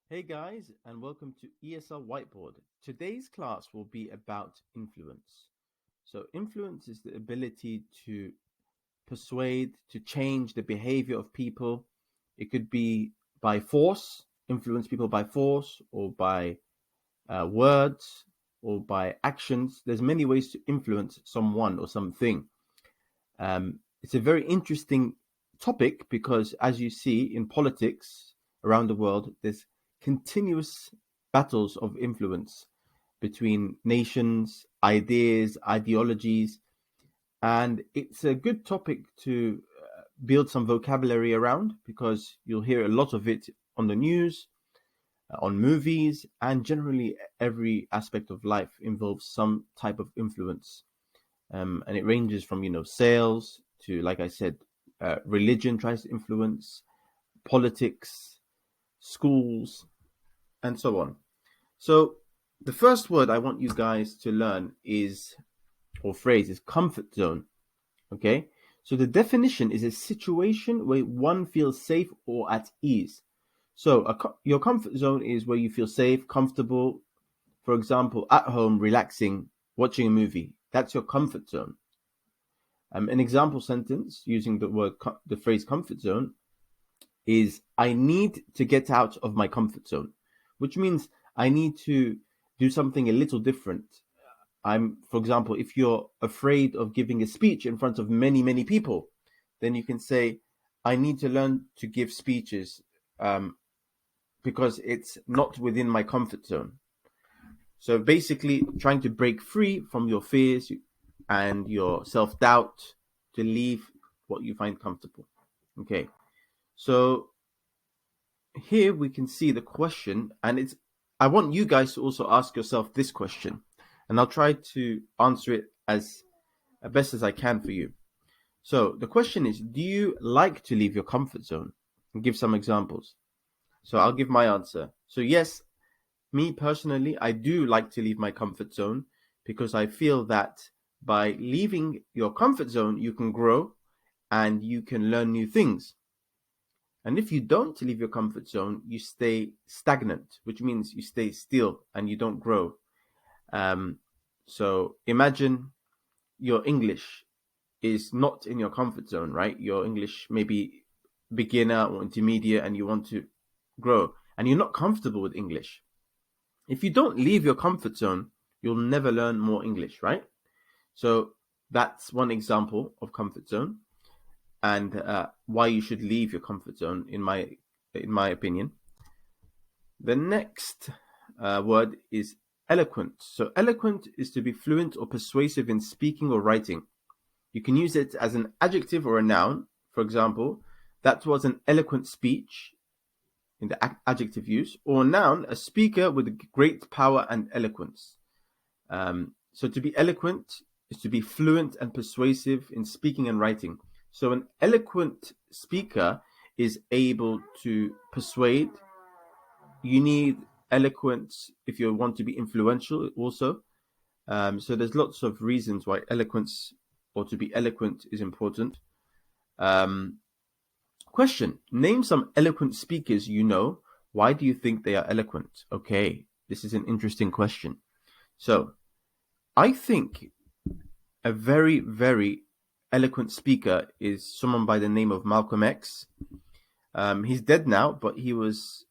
Hey guys, and welcome to ESL Whiteboard. Today's class will be about influence. So, influence is the ability to persuade, to change the behavior of people. It could be by force, influence people by force, or by words, or by actions. There's many ways to influence someone or something. It's a very interesting topic because, as you see in politics around the world, there's continuous battles of influence between nations, ideas, ideologies, and it's a good topic to build some vocabulary around because you'll hear a lot of it on the news, on movies, and generally every aspect of life involves some type of influence. And it ranges from sales to, like I said, religion tries to influence politics, schools, and so on. So the first word I want you guys to learn is, or phrase, is comfort zone. Okay. So the definition is a situation where one feels safe or at ease. So your comfort zone is where you feel safe, comfortable. For example, at home, relaxing, watching a movie. That's your comfort zone. An example sentence using the phrase comfort zone is I need to get out of my comfort zone, which means I need to do something a little different. For example, if you're afraid of giving a speech in front of many, many people, then you can say, I need to learn to give speeches because it's not within my comfort zone. So basically, trying to break free from your fears and your self-doubt to leave what you find comfortable. Okay, so here we can see the question, and I want you guys to also ask yourself this question, and I'll try to answer it as best as I can for you. So the question is, do you like to leave your comfort zone? And give some examples. So I'll give my answer. So yes, me personally, I do like to leave my comfort zone because I feel that by leaving your comfort zone, you can grow and you can learn new things. And if you don't leave your comfort zone, you stay stagnant, which means you stay still and you don't grow. So imagine your English is not in your comfort zone, right? Your English maybe beginner or intermediate and you want to grow and you're not comfortable with English. If you don't leave your comfort zone, you'll never learn more English, right? So that's one example of comfort zone and why you should leave your comfort zone, in my opinion. The next word is eloquent. So eloquent is to be fluent or persuasive in speaking or writing. You can use it as an adjective or a noun. For example, that was an eloquent speech in the adjective use, or noun, a speaker with great power and eloquence. So to be eloquent is to be fluent and persuasive in speaking and writing. So an eloquent speaker is able to persuade. You need eloquence if you want to be influential also. So there's lots of reasons why eloquence or to be eloquent is important. Question: name some eloquent speakers you know. Why do you think they are eloquent? Okay, this is an interesting question. So, I think a very, very eloquent speaker is someone by the name of Malcolm X. He's dead now, but he was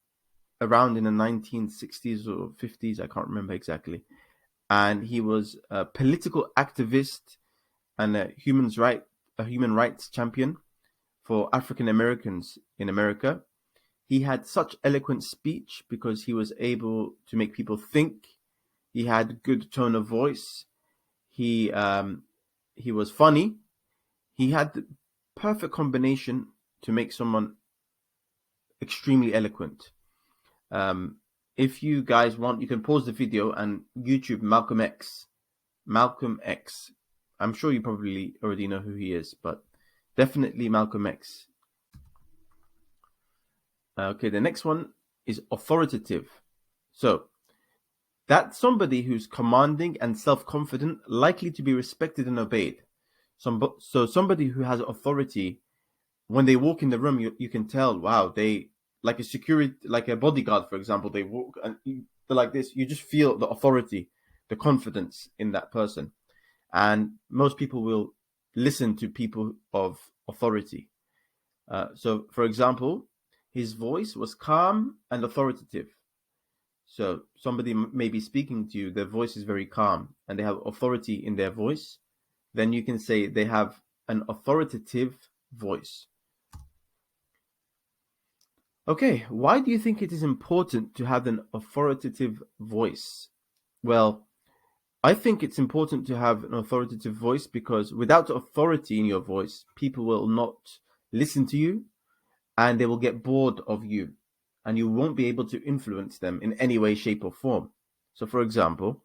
around in the 1960s or 50s, I can't remember exactly. And he was a political activist and a human rights champion for African Americans in America. He had such eloquent speech because he was able to make people think. He had good tone of voice. He was funny. He had the perfect combination to make someone extremely eloquent. If you guys want, you can pause the video and YouTube Malcolm X. Malcolm X. I'm sure you probably already know who he is, but definitely Malcolm X. Okay, the next one is authoritative. So, that's somebody who's commanding and self-confident, likely to be respected and obeyed. So somebody who has authority, when they walk in the room, you can tell, wow, they like a security, like a bodyguard, for example, they walk and they're like this. You just feel the authority, the confidence in that person, and most people will listen to people of authority. So, for example, his voice was calm and authoritative. So, somebody may be speaking to you, their voice is very calm, and they have authority in their voice. Then you can say they have an authoritative voice. Okay, why do you think it is important to have an authoritative voice? Well, I think it's important to have an authoritative voice because without authority in your voice, people will not listen to you and they will get bored of you and you won't be able to influence them in any way, shape, or form. So, for example,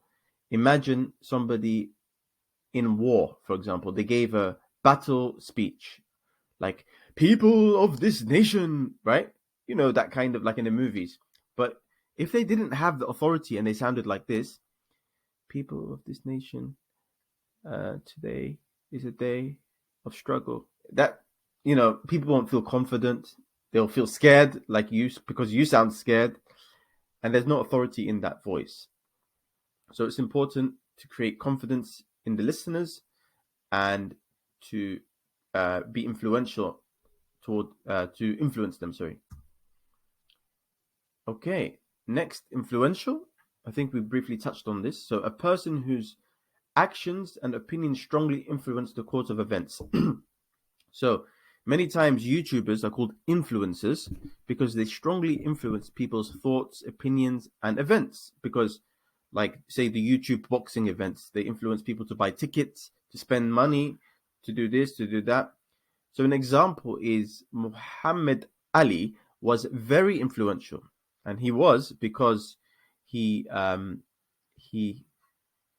imagine somebody in war, for example, they gave a battle speech like, people of this nation, right? You know, that kind of like in the movies. But if they didn't have the authority and they sounded like this, people of this nation, today is a day of struggle. That, you know, people won't feel confident. They'll feel scared, like you, because you sound scared, and there's no authority in that voice. So it's important to create confidence in the listeners and to be influential to influence them. Sorry. Okay. Next, influential. I think we briefly touched on this. So a person whose actions and opinions strongly influence the course of events. So many times YouTubers are called influencers because they strongly influence people's thoughts, opinions, and events. Because, like, say the YouTube boxing events, they influence people to buy tickets, to spend money, to do this, to do that. So an example is Muhammad Ali was very influential, and he was because he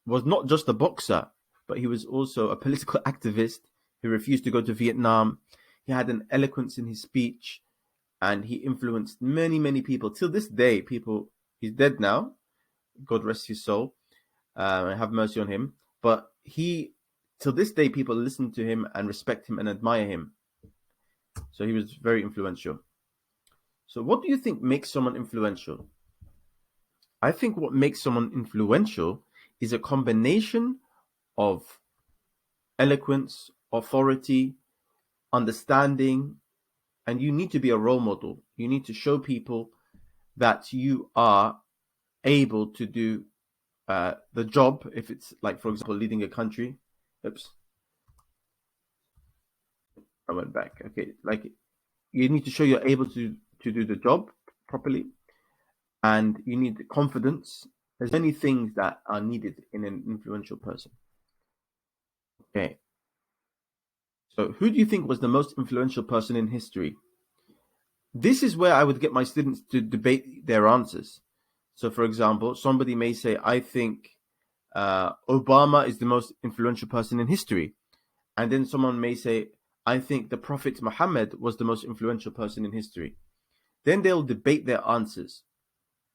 was not just a boxer, but he was also a political activist. He refused to go to Vietnam. He had an eloquence in his speech, and he influenced many, many people. Till this day, he's dead now. God rest his soul. Have mercy on him. But till this day, people listen to him and respect him and admire him. So he was very influential. So what do you think makes someone influential? I think what makes someone influential is a combination of eloquence, authority, understanding, and you need to be a role model. You need to show people that you are able to do the job. If it's like, for example, leading a country. Oops. I went back. Okay. Like, you need to show you're able to do the job properly, and you need confidence. There's many things that are needed in an influential person. Okay. So who do you think was the most influential person in history? This is where I would get my students to debate their answers. So, for example, somebody may say, I think Obama is the most influential person in history. And then someone may say, I think the Prophet Muhammad was the most influential person in history. Then they'll debate their answers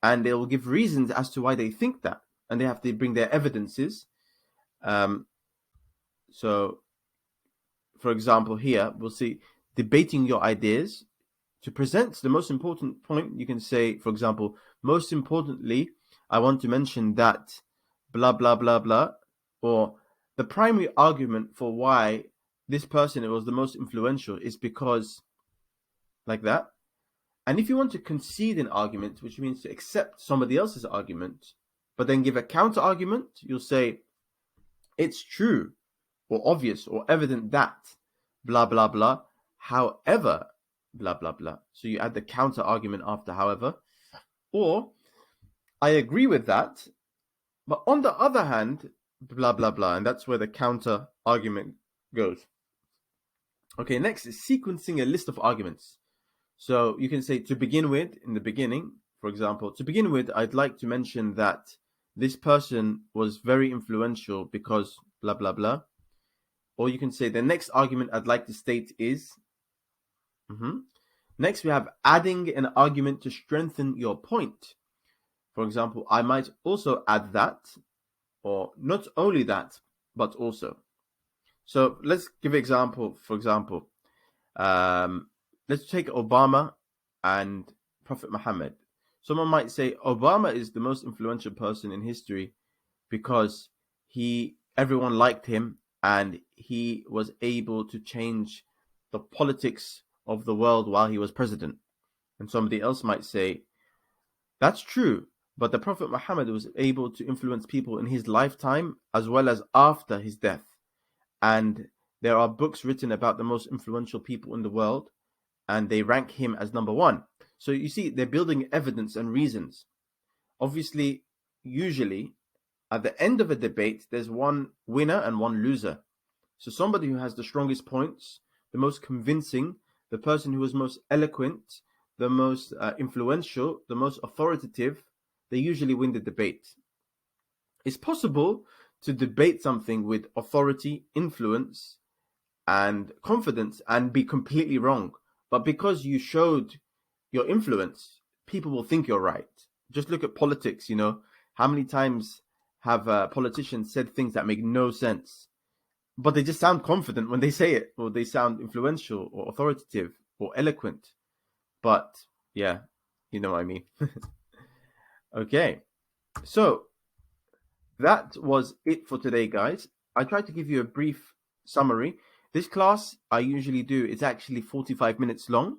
and they'll give reasons as to why they think that. And they have to bring their evidences. So, for example, here we'll see debating your ideas. To present the most important point, you can say, for example, most importantly, I want to mention that blah, blah, blah, blah, or the primary argument for why this person was the most influential is because, like that. And if you want to concede an argument, which means to accept somebody else's argument, but then give a counter argument, you'll say, it's true or obvious or evident that blah, blah, blah. However, blah, blah, blah. So you add the counter argument after however. Or, I agree with that, but on the other hand, blah, blah, blah. And that's where the counter argument goes. Okay, next is sequencing a list of arguments. So you can say, to begin with, in the beginning, for example, to begin with, I'd like to mention that this person was very influential because blah, blah, blah. Or you can say, the next argument I'd like to state is... Next, we have adding an argument to strengthen your point. For example, I might also add that, or not only that, but also. So let's give an example. For example, let's take Obama and Prophet Muhammad. Someone might say Obama is the most influential person in history because everyone liked him and he was able to change the politics of the world while he was president. And somebody else might say, that's true, but the Prophet Muhammad was able to influence people in his lifetime as well as after his death. And there are books written about the most influential people in the world, and they rank him as number one. So you see, they're building evidence and reasons. Obviously, usually, at the end of a debate, there's one winner and one loser. So somebody who has the strongest points, the most convincing, the person who is most eloquent, the most influential, the most authoritative, they usually win the debate. It's possible to debate something with authority, influence, and confidence and be completely wrong. But because you showed your influence, people will think you're right. Just look at politics, How many times have politicians said things that make no sense? But they just sound confident when they say it, or they sound influential or authoritative or eloquent. But yeah, you know what I mean. Okay, so that was it for today, guys. I tried to give you a brief summary. This class I usually do is actually 45 minutes long.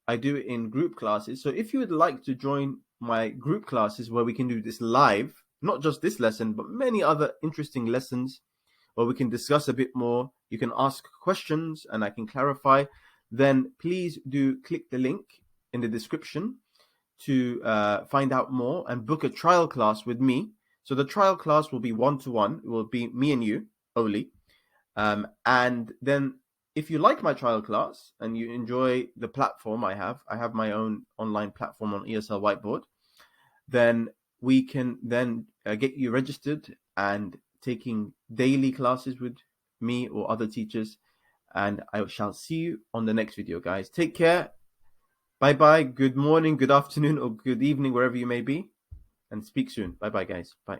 I do it in group classes. So if you would like to join my group classes where we can do this live, not just this lesson, but many other interesting lessons where we can discuss a bit more, you can ask questions and I can clarify, then please do click the link in the description to find out more and book a trial class with me. So the trial class will be one-to-one. It will be me and you only. And then if you like my trial class and you enjoy the platform I have my own online platform on ESL Whiteboard, then we can then get you registered and taking daily classes with me or other teachers. And I shall see you on the next video, guys. Take care. Bye-bye. Good morning, good afternoon, or good evening, wherever you may be. And speak soon. Bye-bye, guys. Bye.